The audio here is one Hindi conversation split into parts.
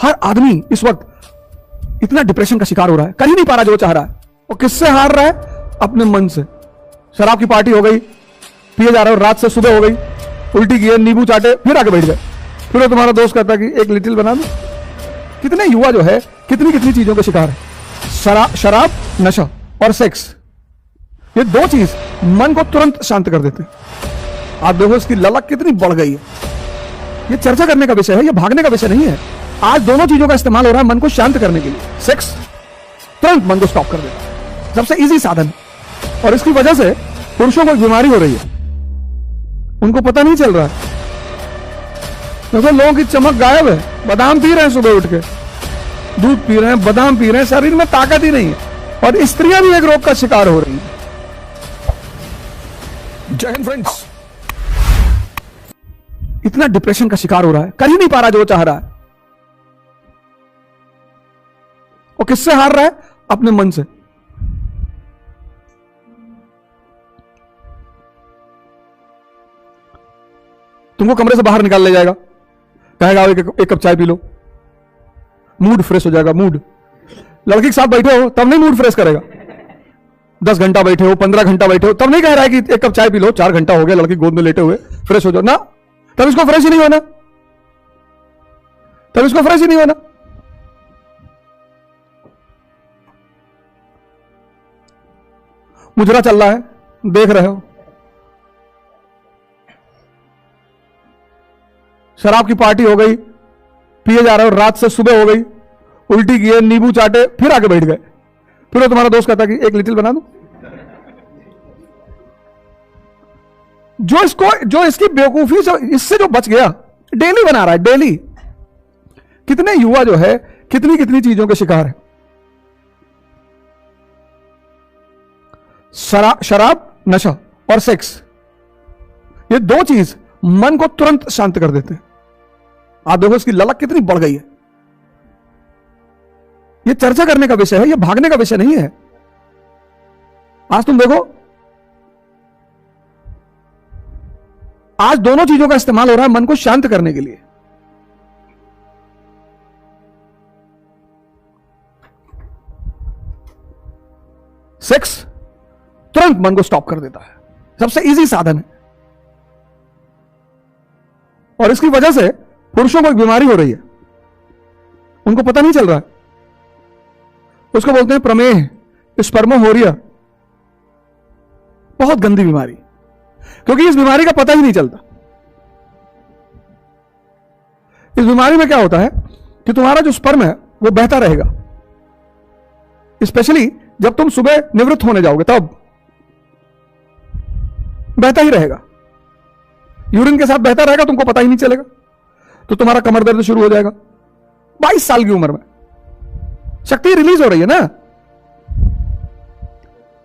हर आदमी इस वक्त इतना डिप्रेशन का शिकार हो रहा है, कर ही नहीं पा रहा जो चाह रहा है। और किससे हार रहा है? अपने मन से। शराब की पार्टी हो गई, पिए जा रहे हो, रात से सुबह हो गई, उल्टी किए, नींबू चाटे, फिर आके बैठ गए। फिर तुम्हारा दोस्त कहता है कि एक लिटिल बना दो। कितने युवा जो है कितनी कितनी चीजों के शिकार है। शराब, नशा और सेक्स, ये दो चीज मन को तुरंत शांत कर देते हैं। आप देखो इसकी ललक कितनी बढ़ गई है। ये चर्चा करने का विषय है, ये भागने का विषय नहीं है। आज दोनों चीजों का इस्तेमाल हो रहा है मन को शांत करने के लिए। सेक्स तुरंत मन को स्टॉप कर देता है, सबसे इजी साधन। और इसकी वजह से पुरुषों को एक बीमारी हो रही है, उनको पता नहीं चल रहा है। देखो लोगों की चमक गायब है। बादाम पी रहे हैं सुबह उठ के, दूध पी रहे हैं, बादाम पी रहे हैं, शरीर में ताकत ही नहीं है। और स्त्रियां भी एक रोग का शिकार हो रही हैं। जय हिंद फ्रेंड्स। इतना डिप्रेशन का शिकार हो रहा है, कर ही नहीं पा रहा जो चाह रहा है। और किससे हार रहा है? अपने मन से। तुमको कमरे से बाहर निकाल ले जाएगा, कहेगा एक कप चाय पी लो, मूड फ्रेश हो जाएगा। मूड, लड़की के साथ बैठे हो तब नहीं मूड फ्रेश करेगा। 10 घंटा बैठे हो, 15 घंटा बैठे हो, तब नहीं कह रहा है कि एक कप चाय पी लो। 4 घंटा हो गया लड़की गोद में लेटे हुए, फ्रेश हो जाओ ना, तब इसको फ्रेश ही नहीं होना, तब इसको फ्रेश ही नहीं होना। मुजरा चल रहा है, देख रहे हो। शराब की पार्टी हो गई, पिए जा रहे हो, रात से सुबह हो गई, उल्टी किए, नींबू चाटे, फिर आके बैठ गए। फिर तुम्हारा दोस्त कहता कि एक लिटिल बना दो। जो इसकी बेवकूफी से इससे जो बच गया, डेली बना रहा है, डेली। कितने युवा जो है कितनी कितनी चीजों के शिकार है। शराब, नशा और सेक्स, ये दो चीज मन को तुरंत शांत कर देते हैं। आप देखो इसकी ललक कितनी बढ़ गई है। ये चर्चा करने का विषय है, ये भागने का विषय नहीं है। आज तुम देखो, आज दोनों चीजों का इस्तेमाल हो रहा है मन को शांत करने के लिए। सेक्स तुरंत मन को स्टॉप कर देता है, सबसे इजी साधन है। और इसकी वजह से पुरुषों को एक बीमारी हो रही है, उनको पता नहीं चल रहा है। उसको बोलते हैं प्रमेह, स्पर्मोहोरिया। बहुत गंदी बीमारी, क्योंकि इस बीमारी का पता ही नहीं चलता। इस बीमारी में क्या होता है कि तुम्हारा जो स्पर्म है वो बहता रहेगा, स्पेशली जब तुम सुबह निवृत्त होने जाओगे तब बहता ही रहेगा। यूरिन के साथ बहता रहेगा, तुमको पता ही नहीं चलेगा। तो तुम्हारा कमर दर्द शुरू हो जाएगा 22 साल की उम्र में। शक्ति रिलीज हो रही है ना।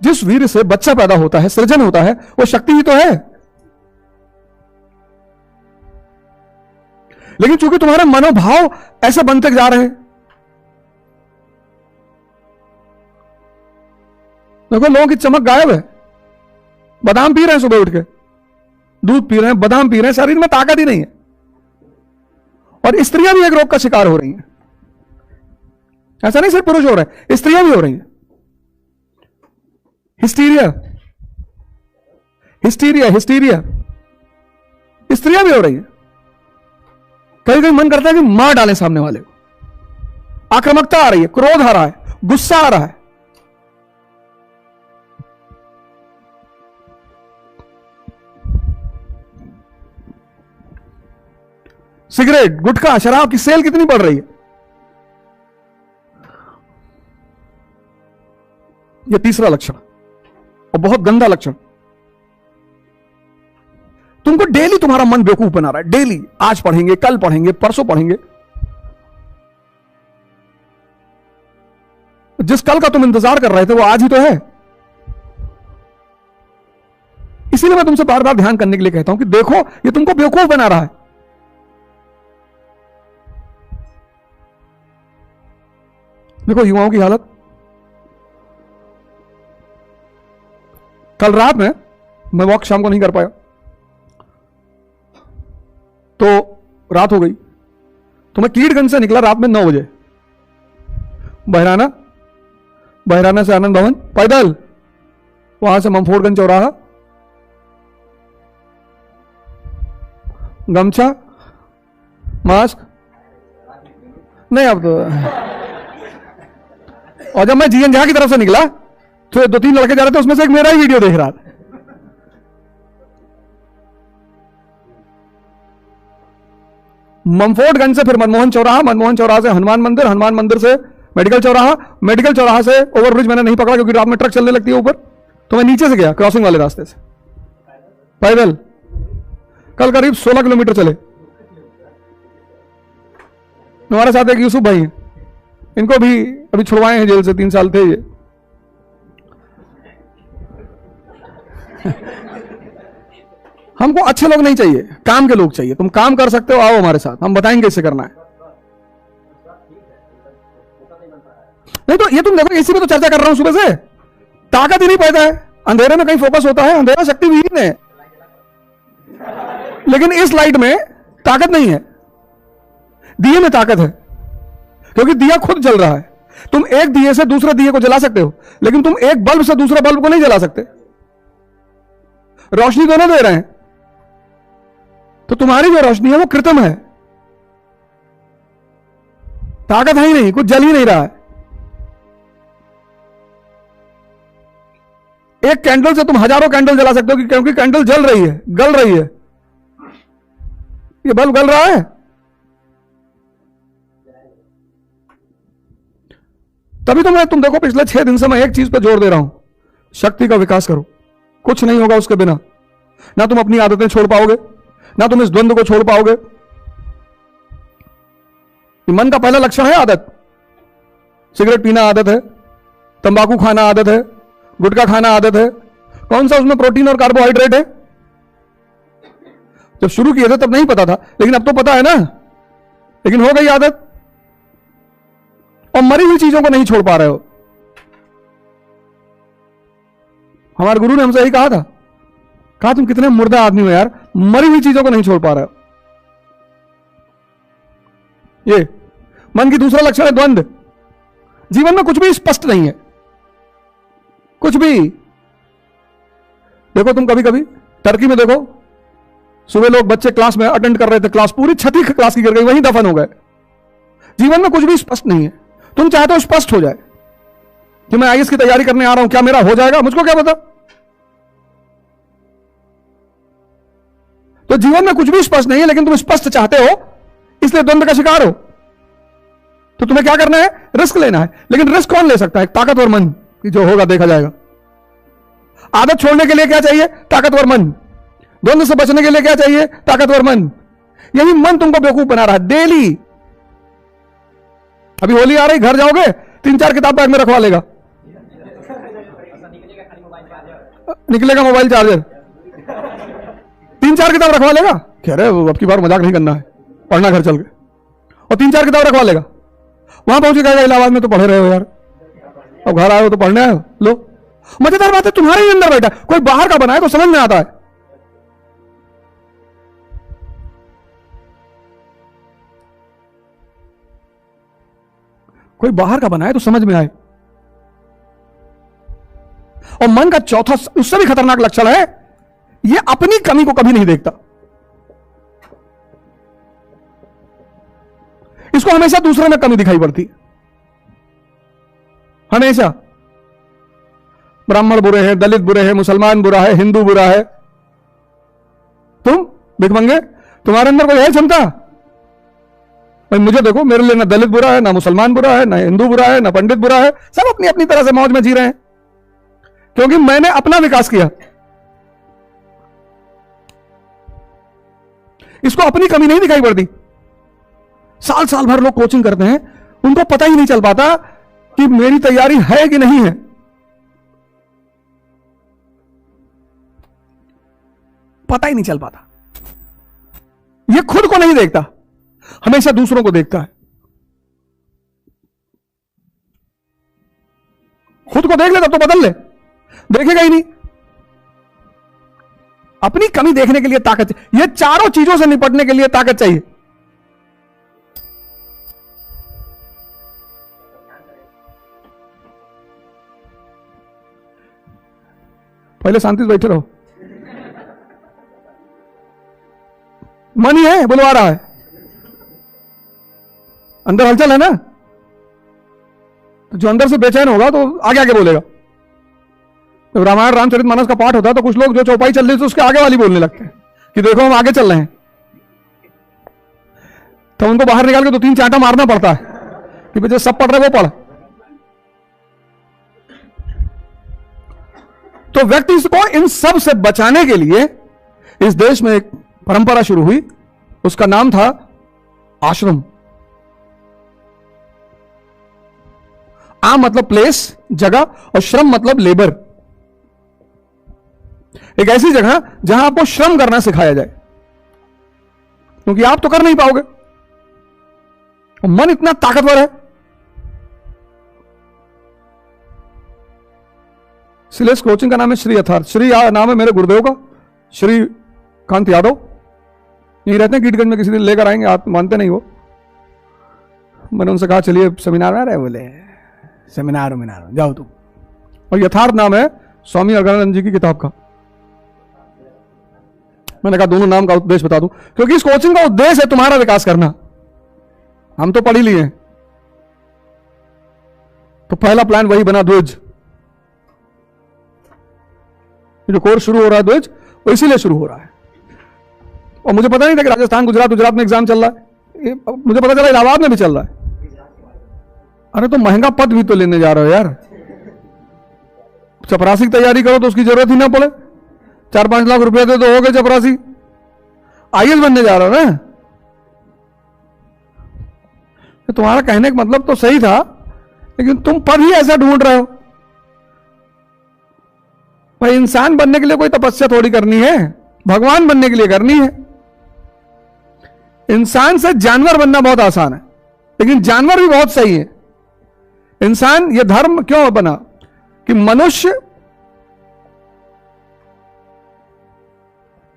जिस वीर से बच्चा पैदा होता है, सृजन होता है, वो शक्ति ही तो है। लेकिन चूंकि तुम्हारे मनोभाव ऐसे बनते जा रहे हैं, देखो लोगों की चमक गायब है। बादाम पी रहे हैं सुबह उठ के, दूध पी रहे हैं, बादाम पी रहे हैं, शरीर में ताकत ही नहीं है। और स्त्रियां भी एक रोग का शिकार हो रही हैं। ऐसा नहीं सिर्फ पुरुष हो रहे हैं, स्त्रियां भी हो रही हैं। हिस्टीरिया, हिस्टीरिया, हिस्टीरिया, स्त्रियां भी हो रही हैं। कहीं कहीं मन करता है कि मार डालें सामने वाले को। आक्रामकता आ रही है, क्रोध आ रहा है, गुस्सा आ रहा है। सिगरेट, गुटखा, शराब की सेल कितनी बढ़ रही है। यह तीसरा लक्षण और बहुत गंदा लक्षण। तुमको डेली तुम्हारा मन बेवकूफ बना रहा है। डेली, आज पढ़ेंगे, कल पढ़ेंगे, परसों पढ़ेंगे। जिस कल का तुम इंतजार कर रहे थे वो आज ही तो है। इसीलिए मैं तुमसे बार बार ध्यान करने के लिए कहता हूं कि देखो ये तुमको बेवकूफ बना रहा है। देखो युवाओं की हालत। कल रात में मैं वॉक शाम को नहीं कर पाया, तो रात हो गई। तो मैं कीड़गंज से निकला रात में 9 बजे, बहराना, बहराना से आनंद भवन पैदल, वहां से ममफोड़गंज चौराहा, गमछा, मास्क नहीं अब तो। और जब मैं जीएन झा की तरफ से निकला तो 2-3 लड़के जा रहे थे, उसमें से एक मेरा ही वीडियो देख रहा था। ममफोर्डगंज से फिर मनमोहन चौराहा, मनमोहन चौराहा से हनुमान मंदिर, हनुमान मंदिर से मेडिकल चौराहा, मेडिकल चौराहा से ओवरब्रिज मैंने नहीं पकड़ा क्योंकि रात में ट्रक चलने लगती है ऊपर, तो मैं नीचे से गया क्रॉसिंग वाले रास्ते से पैदल। कल करीब 16 किलोमीटर चले। हमारे साथ एक यूसुफ भाई हैं, इनको भी अभी छुड़वाए हैं जेल से, 3 साल थे ये। हमको अच्छे लोग नहीं चाहिए, काम के लोग चाहिए। तुम काम कर सकते हो, आओ हमारे साथ, हम बताएंगे इससे करना है। नहीं तो ये तुम देखो, इसी में तो चर्चा कर रहा हूं सुबह से, ताकत ही नहीं पैदा है। अंधेरे में कहीं फोकस होता है, अंधेरा शक्ति विहीन है, लेकिन इस लाइट में ताकत नहीं है, दिए में ताकत है, क्योंकि दिया खुद जल रहा है। तुम एक दिए से दूसरे दिए को जला सकते हो, लेकिन तुम एक बल्ब से दूसरे बल्ब को नहीं जला सकते। रोशनी दोनों दे रहे हैं, तो तुम्हारी जो रोशनी है वो कृत्रिम है, ताकत है ही नहीं, कुछ जल ही नहीं रहा है। एक कैंडल से तुम हजारों कैंडल जला सकते हो, क्योंकि कैंडल जल रही है, गल रही है। ये बल्ब गल रहा है, तभी तो तुम देखो पिछले 6 दिन से मैं एक चीज पर जोर दे रहा हूं, शक्ति का विकास करो। कुछ नहीं होगा उसके बिना, ना तुम अपनी आदतें छोड़ पाओगे, ना तुम इस द्वंद्व को छोड़ पाओगे। मन का पहला लक्षण है आदत। सिगरेट पीना आदत है, तंबाकू खाना आदत है, गुटखा खाना आदत है। कौन सा उसमें प्रोटीन और कार्बोहाइड्रेट है? जब शुरू किए थे तब नहीं पता था, लेकिन अब तो पता है ना, लेकिन हो गई आदत। और मरी हुई चीजों को नहीं छोड़ पा रहे हो। हमारे गुरु ने हमसे यही कहा था, कहा तुम कितने मुर्दा आदमी हो यार, मरी हुई चीजों को नहीं छोड़ पा रहे हो। ये मन की दूसरा लक्षण है द्वंद्व। जीवन में कुछ भी स्पष्ट नहीं है, कुछ भी। देखो तुम कभी कभी टर्की में देखो, सुबह लोग बच्चे क्लास में अटेंड कर रहे थे, क्लास पूरी छठी क्लास की गिर गई, वहीं दफन हो गए। जीवन में कुछ भी स्पष्ट नहीं है। तुम चाहते हो स्पष्ट हो जाए कि मैं आईएएस की तैयारी करने आ रहा हूं, क्या मेरा हो जाएगा? मुझको क्या पता। तो जीवन में कुछ भी स्पष्ट नहीं है, लेकिन तुम स्पष्ट चाहते हो, इसलिए द्वंद्व का शिकार हो। तो तुम्हें क्या करना है? रिस्क लेना है। लेकिन रिस्क कौन ले सकता है? ताकतवर मन, कि जो होगा देखा जाएगा। आदत छोड़ने के लिए क्या चाहिए? ताकतवर मन। द्वंद्व से बचने के लिए क्या चाहिए? ताकतवर मन। यही मन तुमको बेवकूफ बना रहा है डेली। अभी होली आ रही, घर जाओगे 3-4 किताब बैग में रखवा लेगा, निकलेगा मोबाइल चार्जर, 3-4 किताब रखवा लेगा। कह रहे अब की बार मजाक नहीं करना है, पढ़ना घर चल के, और 3-4 किताब रखवा लेगा। वहां पहुंच गएगा, इलाहाबाद में तो पढ़े रहे हो यार, अब घर आए हो तो पढ़ने आए हो। लो, मजेदार बात है, तुम्हारे ही अंदर बैठा, कोई बाहर का बनाए तो समझ में आता है। कोई बाहर का बनाए तो समझ में आए। और मन का चौथा, उससे भी खतरनाक लक्षण है, यह अपनी कमी को कभी नहीं देखता। इसको हमेशा दूसरे में कमी दिखाई पड़ती, हमेशा। ब्राह्मण बुरे हैं, दलित बुरे हैं, मुसलमान बुरा है, हिंदू बुरा है। तुम भिखमंगे, तुम्हारे अंदर कोई है क्षमता? भाई मुझे देखो, मेरे लिए ना दलित बुरा है, ना मुसलमान बुरा है, ना हिंदू बुरा है, ना पंडित बुरा है। सब अपनी अपनी तरह से मौज में जी रहे हैं, क्योंकि मैंने अपना विकास किया। इसको अपनी कमी नहीं दिखाई पड़ती। साल साल भर लोग कोचिंग करते हैं, उनको पता ही नहीं चल पाता कि मेरी तैयारी है कि नहीं है। पता ही नहीं चल पाता। ये खुद को नहीं देखता, हमेशा दूसरों को देखता है। खुद को देख ले तब तो बदल ले, देखेगा ही नहीं। अपनी कमी देखने के लिए ताकत चाहिए। ये चारों चीजों से निपटने के लिए ताकत चाहिए। पहले शांति से बैठे रहो। मन ही है बुलवा रहा है, अंदर हलचल है ना, तो जो अंदर से बेचैन होगा तो आगे आगे बोलेगा। तो रामायण रामचरितमानस का पाठ होता है तो कुछ लोग जो चौपाई चल रही है तो उसके आगे वाली बोलने लगते हैं कि देखो हम आगे चल रहे हैं, तो उनको बाहर निकाल के 2-3 चांटा मारना पड़ता है कि जो सब पढ़ रहे वो पढ़। तो व्यक्ति को इन सब से बचाने के लिए इस देश में एक परंपरा शुरू हुई, उसका नाम था आश्रम। आ मतलब प्लेस, जगह, और श्रम मतलब लेबर। एक ऐसी जगह जहां आपको श्रम करना सिखाया जाए, क्योंकि आप तो कर नहीं पाओगे, मन इतना ताकतवर है। इसलिए इस कोचिंग का नाम है श्री यथार्थ। श्री नाम है मेरे गुरुदेव का, श्री कांत यादव। यही रहते हैं कीटगंज में, किसी दिन लेकर आएंगे, आप मानते नहीं हो। मैंने उनसे कहा चलिए सेमिनार आ रहे, बोले सेमिनार जाओ तुम। और यथार्थ नाम है स्वामी अगरानंद जी की किताब का। मैंने कहा दोनों नाम का उद्देश्य बता दूं, क्योंकि इस कोचिंग का उद्देश्य है तुम्हारा विकास करना। हम तो पढ़ ही लिए, तो पहला प्लान वही बना, ध्वज। जो कोर्स शुरू हो रहा है ध्वज, वो इसीलिए शुरू हो रहा है। और मुझे पता नहीं था कि राजस्थान गुजरात में एग्जाम चल रहा है, मुझे पता चला इलाहाबाद में भी चल रहा है। अरे तो महंगा पद भी तो लेने जा रहे हो यार, चपरासी की तैयारी करो तो उसकी जरूरत ही ना पड़े, 4-5 लाख रुपए दे तो हो गए चपरासी, आईएएस बनने जा रहा हो ना। तो तुम्हारा कहने का मतलब तो सही था, लेकिन तुम पद ही ऐसा ढूंढ रहे हो। भाई इंसान बनने के लिए कोई तपस्या थोड़ी करनी है, भगवान बनने के लिए करनी है। इंसान से जानवर बनना बहुत आसान है, लेकिन जानवर भी बहुत सही है। इंसान ये धर्म क्यों बना कि मनुष्य,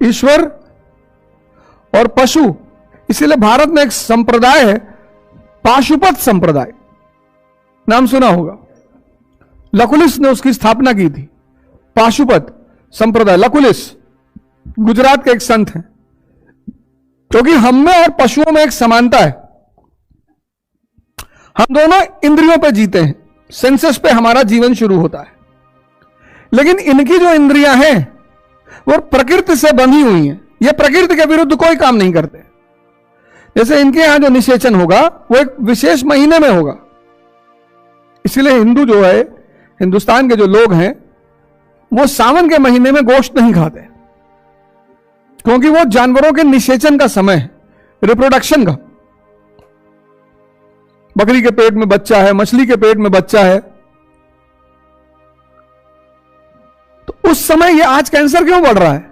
ईश्वर और पशु, इसीलिए भारत में एक संप्रदाय है पाशुपत संप्रदाय, नाम सुना होगा। लकुलिस ने उसकी स्थापना की थी, पाशुपत संप्रदाय। लकुलिस गुजरात के एक संत हैं, क्योंकि हम में और पशुओं में एक समानता है। हम दोनों इंद्रियों पे जीते हैं, सेंसेस पे हमारा जीवन शुरू होता है, लेकिन इनकी जो इंद्रियां हैं वो प्रकृति से बंधी हुई हैं। ये प्रकृति के विरुद्ध कोई काम नहीं करते। जैसे इनके यहां जो निषेचन होगा वो एक विशेष महीने में होगा। इसलिए हिंदू जो है, हिंदुस्तान के जो लोग हैं, वो सावन के महीने में गोश्त नहीं खाते, क्योंकि वो जानवरों के निषेचन का समय है, रिप्रोडक्शन का। बकरी के पेट में बच्चा है, मछली के पेट में बच्चा है, तो उस समय ये आज कैंसर क्यों बढ़ रहा है?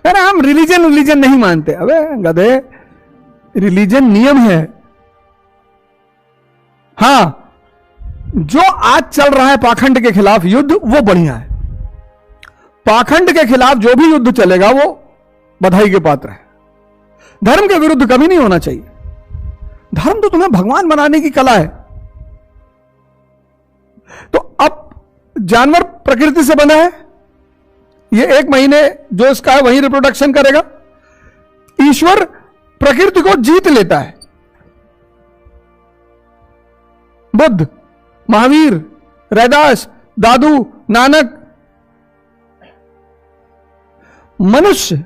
अरे हम रिलीजन नहीं मानते। अबे गधे, रिलीजन नियम है। हां, जो आज चल रहा है पाखंड के खिलाफ युद्ध, वो बढ़िया है। पाखंड के खिलाफ जो भी युद्ध चलेगा वो बधाई के पात्र है। धर्म के विरुद्ध कभी नहीं होना चाहिए। धर्म तो तुम्हें भगवान बनाने की कला है। तो अब जानवर प्रकृति से बना है, ये 1 महीने जो इसका है वही रिप्रोडक्शन करेगा। ईश्वर प्रकृति को जीत लेता है। बुद्ध, महावीर, रैदास, दादू, नानक, मनुष्य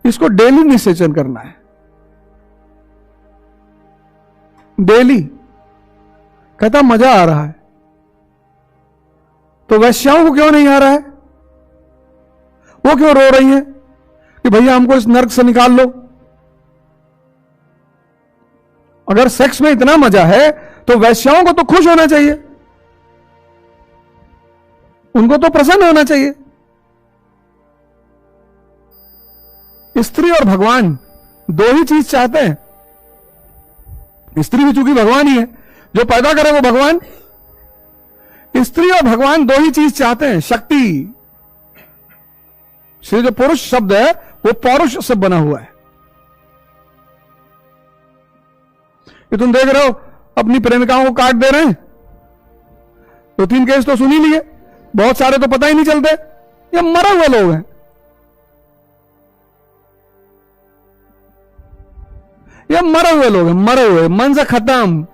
इसको डेली निषेचन करना है, डेली। कहता मजा आ रहा है, तो वैश्याओं को क्यों नहीं आ रहा है? वो क्यों रो रही हैं कि भैया हमको इस नर्क से निकाल लो? अगर सेक्स में इतना मजा है तो वैश्याओं को तो खुश होना चाहिए, उनको तो प्रसन्न होना चाहिए। स्त्री और भगवान दो ही चीज चाहते हैं। स्त्री भी चूंकि भगवान ही है, जो पैदा करे वो भगवान। स्त्री और भगवान दो ही चीज चाहते हैं, शक्ति। इसलिए जो पुरुष शब्द है वो पौरुष से बना हुआ है। ये तुम देख रहे हो अपनी प्रेमिकाओं को काट दे रहे हैं, 2-3 केस तो सुन ही लिए, बहुत सारे तो पता ही नहीं चलते। ये मरे हुए लोग हैं, ये मरे हुए लोग हैं, मरे हुए, मन से खत्म।